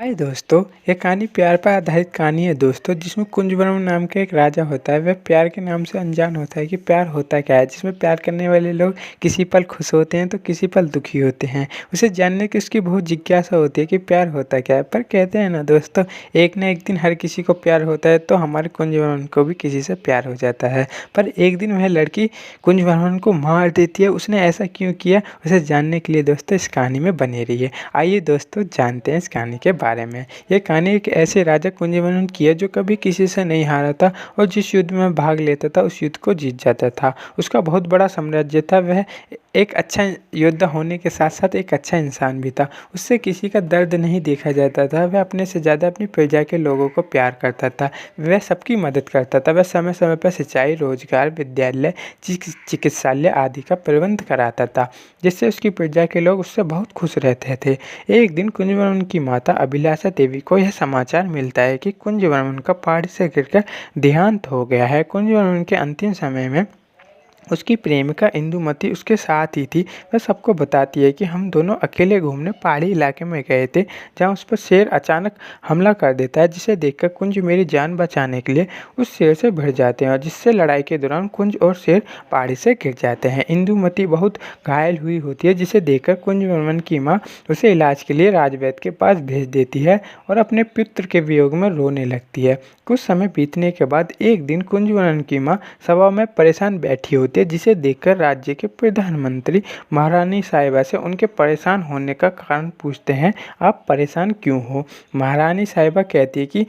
हाय दोस्तों, ये कहानी प्यार पर आधारित कहानी है दोस्तों। जिसमें कुंजवर्म नाम का एक राजा होता है। वह प्यार के नाम से अनजान होता है कि प्यार होता क्या है। जिसमें प्यार करने वाले लोग किसी पल खुश होते हैं तो किसी पल दुखी होते हैं। उसे जानने की उसकी बहुत जिज्ञासा होती है कि प्यार होता क्या है। पर कहते हैं ना दोस्तों, एक न एक दिन हर किसी को प्यार होता है। तो हमारे कुंजवर्मन को भी किसी से प्यार हो जाता है। पर एक दिन वह लड़की कुंजवर्मन को मार देती है। उसने ऐसा क्यों किया, उसे जानने के लिए दोस्तों इस कहानी में बने रहिए। आइए दोस्तों जानते हैं इस कहानी के बारे में। यह कहानी एक ऐसे राजा कुंजवर्मन की है जो कभी किसी से नहीं हारा था और जिस युद्ध में भाग लेता था उस युद्ध को जीत जाता था। उसका बहुत बड़ा साम्राज्य था। वह एक अच्छा योद्धा होने के साथ साथ एक अच्छा इंसान भी था। उससे किसी का दर्द नहीं देखा जाता था। वह अपने से ज़्यादा अपनी प्रजा के लोगों को प्यार करता था। वह सबकी मदद करता था। वह समय समय पर सिंचाई, रोजगार, विद्यालय, चिकित्सालय आदि का प्रबंध कराता था, जिससे उसकी प्रजा के लोग उससे बहुत खुश रहते थे। एक दिन कुंजवर्मन की माता अभिलाषा देवी को यह समाचार मिलता है कि कुंजवर्मन का पहाड़ी से गिरकर देहांत हो गया है। कुंजवर्मन के अंतिम समय में उसकी प्रेमिका इंदुमती उसके साथ ही थी। वह सबको बताती है कि हम दोनों अकेले घूमने पहाड़ी इलाके में गए थे, जहाँ उस पर शेर अचानक हमला कर देता है। जिसे देखकर कुंज मेरी जान बचाने के लिए उस शेर से भिड़ जाते हैं और जिससे लड़ाई के दौरान कुंज और शेर पहाड़ी से गिर जाते हैं। इंदुमती बहुत घायल हुई होती है, जिसे देखकर कुंजवर्मन की माँ उसे इलाज के लिए राजवैद्य के पास भेज देती है और अपने पुत्र के वियोग में रोने लगती है। कुछ समय बीतने के बाद एक दिन कुंजवर्मन की माँ सभा में परेशान बैठी होती है, जिसे देखकर राज्य के प्रधानमंत्री महारानी साहिबा से उनके परेशान होने का कारण पूछते हैं। आप परेशान क्यों हो? महारानी साहिबा कहती है कि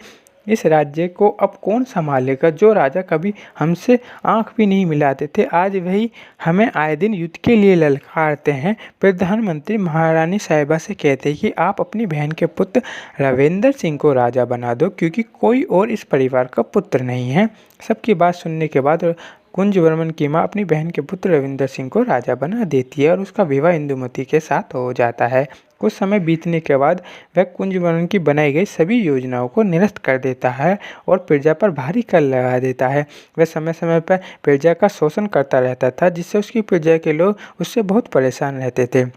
इस राज्य को अब कौन संभालेगा। जो राजा कभी हमसे आंख भी नहीं मिलाते थे, आज वही हमें आए दिन युद्ध के लिए ललकारते हैं। प्रधानमंत्री महारानी साहिबा से कहते हैं कि आप अपनी बहन के पुत्र रविंदर सिंह को राजा बना दो, क्योंकि कोई और इस परिवार का पुत्र नहीं है। सबकी बात सुनने के बाद कुंजवर्मन की माँ अपनी बहन के पुत्र रविंदर सिंह को राजा बना देती है और उसका विवाह इंदुमती के साथ हो जाता है। कुछ समय बीतने के बाद वह कुंजवर्मन की बनाई गई सभी योजनाओं को निरस्त कर देता है और प्रजा पर भारी कर लगा देता है। वह समय समय पर प्रजा का शोषण करता रहता था, जिससे उसकी प्रजा के लोग उससे बहुत परेशान रहते थे।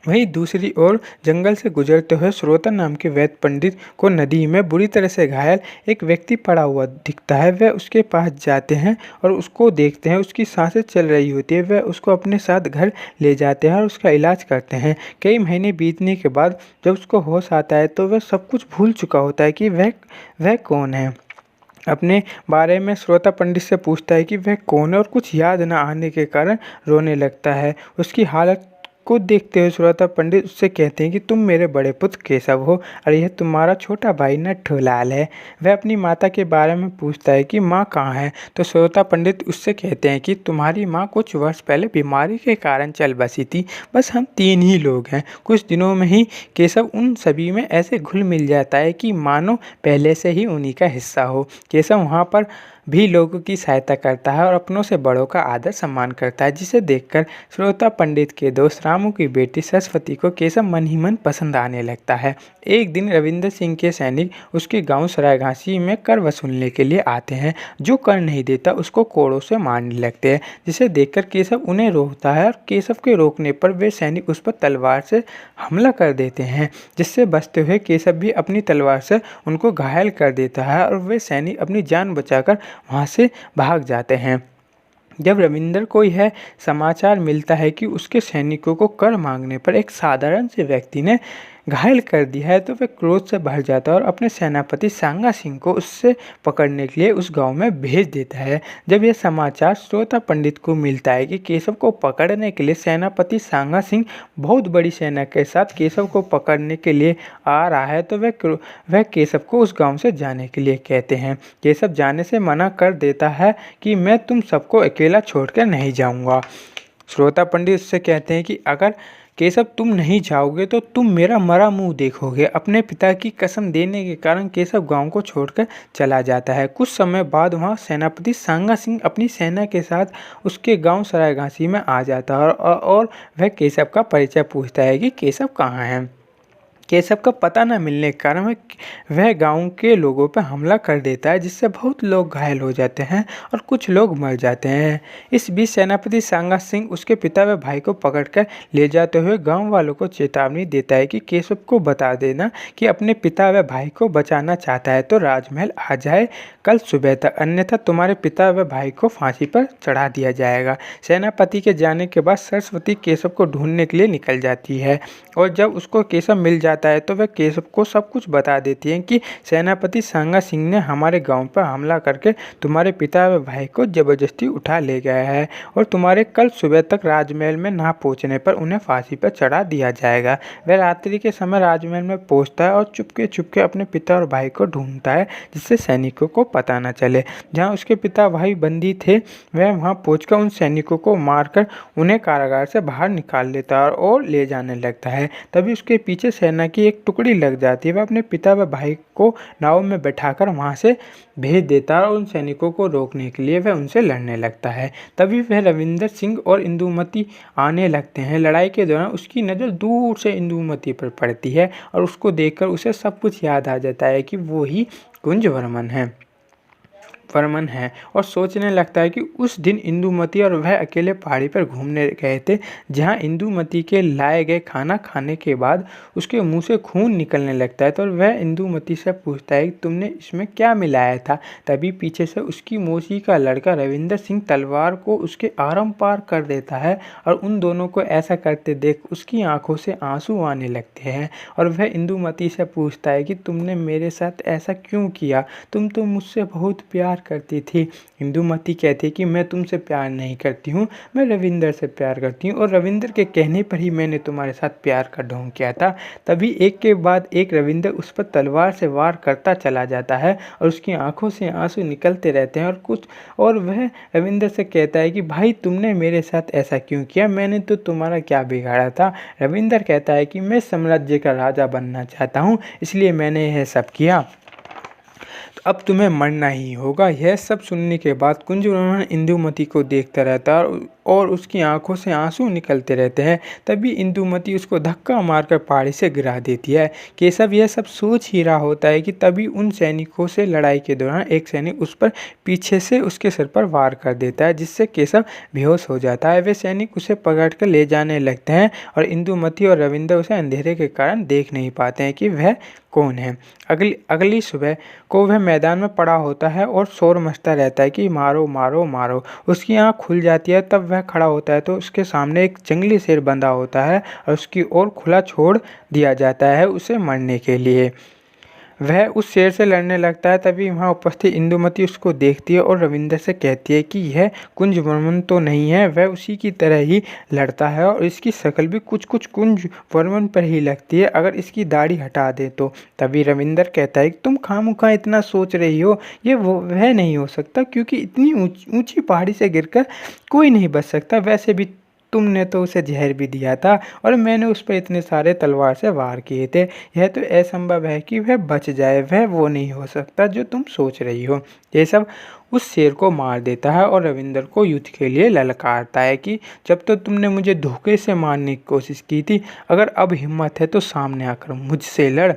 वहीं दूसरी ओर जंगल से गुजरते हुए श्रोता नाम के वैद्य पंडित को नदी में बुरी तरह से घायल एक व्यक्ति पड़ा हुआ दिखता है। वह उसके पास जाते हैं और उसको देखते हैं। उसकी सांसें चल रही होती है। वह उसको अपने साथ घर ले जाते हैं और उसका इलाज करते हैं। कई महीने बीतने के बाद जब उसको होश आता है तो वह सब कुछ भूल चुका होता है कि वह कौन है। अपने बारे में श्रोता पंडित से पूछता है कि वह कौन है और कुछ याद न आने के कारण रोने लगता है। उसकी हालत को देखते हुए श्रोता पंडित उससे कहते हैं कि तुम मेरे बड़े पुत्र केशव हो और यह तुम्हारा छोटा भाई नट्ठूलाल है। वह अपनी माता के बारे में पूछता है कि माँ कहाँ है, तो श्रोता पंडित उससे कहते हैं कि तुम्हारी माँ कुछ वर्ष पहले बीमारी के कारण चल बसी थी। बस हम 3 ही लोग हैं। कुछ दिनों में ही केशव उन सभी में ऐसे घुल मिल जाता है कि मानो पहले से ही उन्हीं का हिस्सा हो। केशव वहाँ पर भी लोगों की सहायता करता है और अपनों से बड़ों का आदर सम्मान करता है, जिसे देखकर श्रोता पंडित के दोस्त रामू की बेटी सरस्वती को केशव मन ही मन पसंद आने लगता है। एक दिन रविंदर सिंह के सैनिक उसके गांव सरायघासी में कर वसूलने के लिए आते हैं। जो कर नहीं देता उसको कोड़ों से मारने लगते हैं, जिसे देखकर केशव उन्हें रोकता है और केशव के रोकने पर वे सैनिक उस पर तलवार से हमला कर देते हैं, जिससे बचते हुए केशव भी अपनी तलवार से उनको घायल कर देता है और वे सैनिक अपनी जान बचाकर वहाँ से भाग जाते हैं। जब रविंदर को यह समाचार मिलता है कि उसके सैनिकों को कर मांगने पर एक साधारण से व्यक्ति ने घायल कर दिया है, तो वह क्रोध से भर जाता है और अपने सेनापति सांगा सिंह को उससे पकड़ने के लिए उस गांव में भेज देता है। जब यह समाचार श्रोता पंडित को मिलता है कि केशव को पकड़ने के लिए सेनापति सांगा सिंह बहुत बड़ी सेना के साथ केशव को पकड़ने के लिए आ रहा है, तो वह केशव को उस गाँव से जाने के लिए कहते हैं। केशव जाने से मना कर देता है कि मैं तुम सबको अकेला छोड़कर नहीं जाऊँगा। श्रोता पंडित उससे कहते हैं कि अगर केशव तुम नहीं जाओगे तो तुम मेरा मरा मुंह देखोगे। अपने पिता की कसम देने के कारण केशव गांव को छोड़कर चला जाता है। कुछ समय बाद वहां सेनापति सांगा सिंह अपनी सेना के साथ उसके गांव सरायघासी में आ जाता है और वह केशव का परिचय पूछता है कि केशव कहाँ है। केशव का पता न मिलने के कारण वह गांव के लोगों पर हमला कर देता है, जिससे बहुत लोग घायल हो जाते हैं और कुछ लोग मर जाते हैं। इस बीच सेनापति सांगा सिंह उसके पिता व भाई को पकड़कर ले जाते हुए गांव वालों को चेतावनी देता है कि केशव को बता देना कि अपने पिता व भाई को बचाना चाहता है तो राजमहल आ जाए कल सुबह तक, अन्यथा तुम्हारे पिता व भाई को फांसी पर चढ़ा दिया जाएगा। सेनापति के जाने के बाद सरस्वती केशव को ढूंढने के लिए निकल जाती है और जब उसको केशव मिल जाता है तो वह केशव को सब कुछ बता देती है कि सेनापति सांगा सिंह ने हमारे गांव पर हमला करके तुम्हारे पिता व भाई को जबरदस्ती उठा ले गया है और तुम्हारे कल सुबह तक राजमहल में ना पहुंचने पर उन्हें फांसी पर चढ़ा दिया जाएगा। वह रात्रि के समय राजमहल में पहुंचता है और चुपके चुपके अपने पिता और भाई को ढूंढता है, जिससे सैनिकों को पता न चले। जहाँ उसके पिता भाई बंदी थे वह वहाँ पहुँचकर उन सैनिकों को मारकर उन्हें कारागार से बाहर निकाल लेता है और ले जाने लगता है। तभी उसके पीछे सेना की एक टुकड़ी लग जाती है। वह अपने पिता व भाई को नाव में बैठाकर वहाँ से भेज देता है और उन सैनिकों को रोकने के लिए वह उनसे लड़ने लगता है। तभी वह रविंदर सिंह और इंदुमती आने लगते हैं। लड़ाई के दौरान उसकी नज़र दूर से इंदुमती पर पड़ती है और उसको देखकर उसे सब कुछ याद आ जाता है कि वो ही कुंजवर्मन है और सोचने लगता है कि उस दिन इंदुमती और वह अकेले पहाड़ी पर घूमने गए थे, जहां इंदुमती के लाए गए खाना खाने के बाद उसके मुंह से खून निकलने लगता है। तो वह इंदुमती से पूछता है कि तुमने इसमें क्या मिलाया था। तभी पीछे से उसकी मौसी का लड़का रविंदर सिंह तलवार को उसके आरम पार कर देता है और उन दोनों को ऐसा करते देख उसकी आंखों से आंसू आने लगते हैं और वह इंदुमती से पूछता है कि तुमने मेरे साथ ऐसा क्यों किया, तुम तो मुझसे बहुत प्यार करती थी। इंदुमती कहती है कि मैं तुमसे प्यार नहीं करती हूँ, मैं रविंदर से प्यार करती हूँ और रविंदर के कहने पर ही मैंने तुम्हारे साथ प्यार का ढोंग किया था। तभी एक के बाद एक रविंदर उस पर तलवार से वार करता चला जाता है और उसकी आंखों से आंसू निकलते रहते हैं और वह रविंदर से कहता है कि भाई तुमने मेरे साथ ऐसा क्यों किया, मैंने तो तुम्हारा क्या बिगाड़ा था। रविंदर कहता है कि मैं साम्राज्य का राजा बनना चाहता हूँ, इसलिए मैंने यह सब किया, अब तुम्हें मरना ही होगा। यह सब सुनने के बाद कुंजवर्मन इंदुमती को देखता रहता है और उसकी आंखों से आंसू निकलते रहते हैं। तभी इंदुमती उसको धक्का मारकर पहाड़ी से गिरा देती है। केशव यह सब सोच ही रहा होता है कि तभी उन सैनिकों से लड़ाई के दौरान एक सैनिक उस पर पीछे से उसके सिर पर वार कर देता है, जिससे केशव बेहोश हो जाता है। वे सैनिक उसे पकड़कर ले जाने लगते हैं और इंदुमती और रविंदर उसे अंधेरे के कारण देख नहीं पाते हैं कि वह कौन है। अगली सुबह को वह मैदान में पड़ा होता है और शोर मचता रहता है कि मारो मारो मारो। उसकी आँख खुल जाती है, तब वह खड़ा होता है तो उसके सामने एक जंगली शेर बंधा होता है और उसकी ओर खुला छोड़ दिया जाता है उसे मरने के लिए। वह उस शेर से लड़ने लगता है। तभी वहाँ उपस्थित इंदुमती उसको देखती है और रविंदर से कहती है कि यह कुंजवर्मन तो नहीं है, वह उसी की तरह ही लड़ता है और इसकी शक्ल भी कुछ कुछ कुंजवर्मन पर ही लगती है, अगर इसकी दाढ़ी हटा दे तो। तभी रविंदर कहता है कि तुम खामखा इतना सोच रही हो, ये वह नहीं हो सकता क्योंकि इतनी ऊंची पहाड़ी से गिरकर कोई नहीं बच सकता। वैसे भी तुमने तो उसे जहर भी दिया था और मैंने उस पर इतने सारे तलवार से वार किए थे। यह तो असंभव है कि वह बच जाए, वह वो नहीं हो सकता जो तुम सोच रही हो। ये सब उस शेर को मार देता है और रविंदर को युद्ध के लिए ललकारता है कि जब तो तुमने मुझे धोखे से मारने की कोशिश की थी, अगर अब हिम्मत है तो सामने आकर मुझसे लड़।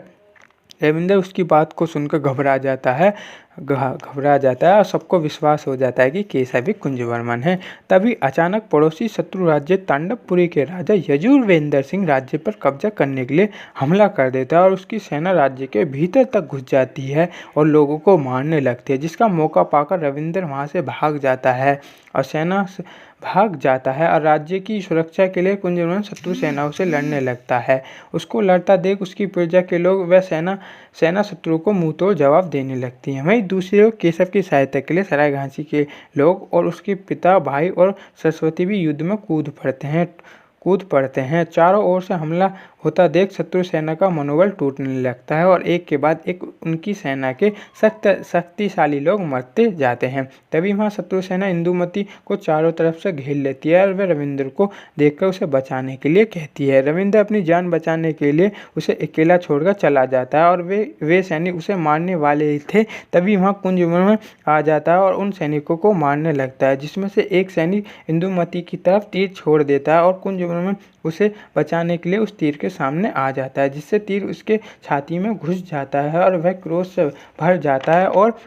रविंदर उसकी बात को सुनकर घबरा जाता है और सबको विश्वास हो जाता है कि केशव ही कुंजवर्मन है। तभी अचानक पड़ोसी शत्रु राज्य तांडवपुरी के राजा यजुर्वेंद्र सिंह राज्य पर कब्जा करने के लिए हमला कर देता है और उसकी सेना राज्य के भीतर तक घुस जाती है और लोगों को मारने लगती है, जिसका मौका पाकर रविंदर वहां से भाग जाता है और राज्य की सुरक्षा के लिए कुंजवर्मन शत्रु सेनाओं से लड़ने लगता है। उसको लड़ता देख उसकी प्रजा के लोग वह सेना शत्रु को मुंह तोड़ जवाब देने लगती है। वहीं दूसरी ओर केशव की सहायता के लिए सरायघाटी के लोग और उसके पिता भाई और सरस्वती भी युद्ध में कूद पड़ते हैं। चारों ओर से हमला होता देख शत्रु सेना का मनोबल टूटने लगता है और एक के बाद एक उनकी सेना के शक्तिशाली लोग मरते जाते हैं। तभी वहाँ शत्रु सेना इंदुमती को चारों तरफ से घेर लेती है और वह रविंदर को देखकर उसे बचाने के लिए कहती है। रविंदर अपनी जान बचाने के लिए उसे अकेला छोड़कर चला जाता है और वे सैनिक उसे मारने वाले ही थे। तभी वहाँ कुंजवर्मन आ जाता है और उन सैनिकों को मारने लगता है, जिसमें से एक सैनिक इंदुमती की तरफ तीर छोड़ देता है और कुंजवर्मन उसे बचाने के लिए उस तीर के सामने आ जाता है, जिससे तीर उसके छाती में घुस जाता है और वह क्रोध से भर जाता है और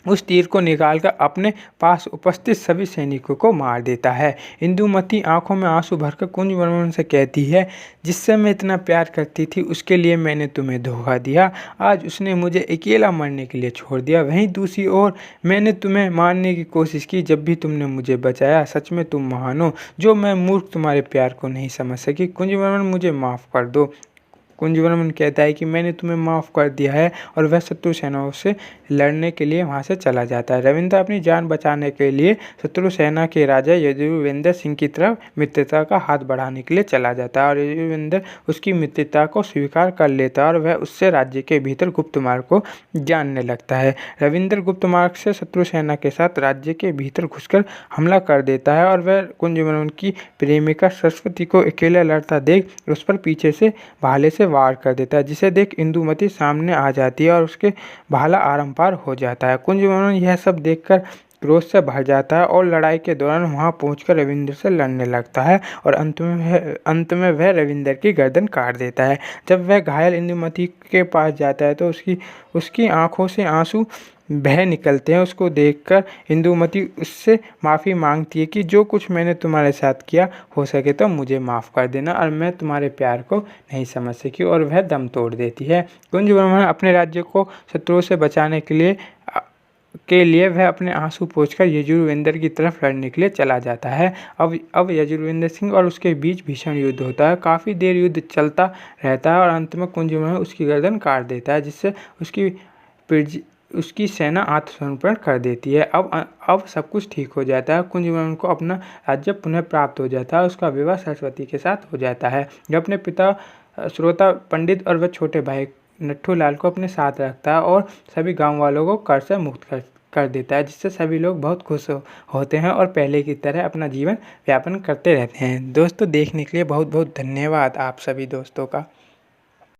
उस तीर को निकालकर अपने पास उपस्थित सभी सैनिकों को मार देता है। इंदुमती आंखों में आंसू भरकर कुंजवर्मन से कहती है, जिससे मैं इतना प्यार करती थी उसके लिए मैंने तुम्हें धोखा दिया। आज उसने मुझे अकेला मरने के लिए छोड़ दिया। वहीं दूसरी ओर मैंने तुम्हें मारने की कोशिश की, जब भी तुमने मुझे बचाया। सच में तुम महान हो, जो मैं मूर्ख तुम्हारे प्यार को नहीं समझ सकी। कुंजवर्मन मुझे माफ़ कर दो। कुंजवर्मन कहता है कि मैंने तुम्हें माफ़ कर दिया है और वह शत्रु सेनाओं से लड़ने के लिए वहां से चला जाता है। रविंद्र अपनी जान बचाने के लिए शत्रु सेना के राजा यजुवेंद्र सिंह की तरफ मित्रता का हाथ बढ़ाने के लिए चला जाता है और यजुवेंद्र उसकी मित्रता को स्वीकार कर लेता है और वह उससे राज्य के भीतर गुप्त मार्ग को जानने लगता है। रविंद्र गुप्त मार्ग से शत्रु सेना के साथ राज्य के भीतर घुसकर हमला कर देता है और वह कुंजवर्मन की प्रेमिका सरस्वती को अकेला लड़ता देख उस पर पीछे से भाले से वार कर देता है, जिसे देख इंदुमती सामने आ जाती है और उसके भाला आरंपार हो जाता है। कुंजवर्मन यह सब देखकर क्रोध से भर जाता है और लड़ाई के दौरान वहां पहुंचकर रविंद्र से लड़ने लगता है और अंत में वह रविंद्र की गर्दन काट देता है। जब वह घायल इंदुमती के पास जाता है तो उसकी आंखों से आंसू बह निकलते हैं। उसको देखकर इंदुमती उससे माफ़ी मांगती है कि जो कुछ मैंने तुम्हारे साथ किया, हो सके तो मुझे माफ़ कर देना, और मैं तुम्हारे प्यार को नहीं समझ सकी, और वह दम तोड़ देती है। कुंजवर्मन अपने राज्य को शत्रुओं से बचाने के लिए वह अपने आंसू पोंछकर यजुवेंद्र की तरफ लड़ने के लिए चला जाता है। अब यजुवेंद्र सिंह और उसके बीच भीषण युद्ध होता है। काफ़ी देर युद्ध चलता रहता है और अंत में कुंजवर्मन उसकी गर्दन काट देता है, जिससे उसकी सेना आत्मसमर्पण कर देती है। अब सब कुछ ठीक हो जाता है। कुंजवर्मन को अपना राज्य पुनः प्राप्त हो जाता है। उसका विवाह सरस्वती के साथ हो जाता है, जो अपने पिता श्रोता पंडित और वह छोटे भाई नट्ठूलाल को अपने साथ रखता है और सभी गांव वालों को कर से मुक्त कर देता है, जिससे सभी लोग बहुत खुश होते हैं और पहले की तरह अपना जीवन यापन करते रहते हैं। दोस्तों, देखने के लिए बहुत बहुत धन्यवाद आप सभी दोस्तों का।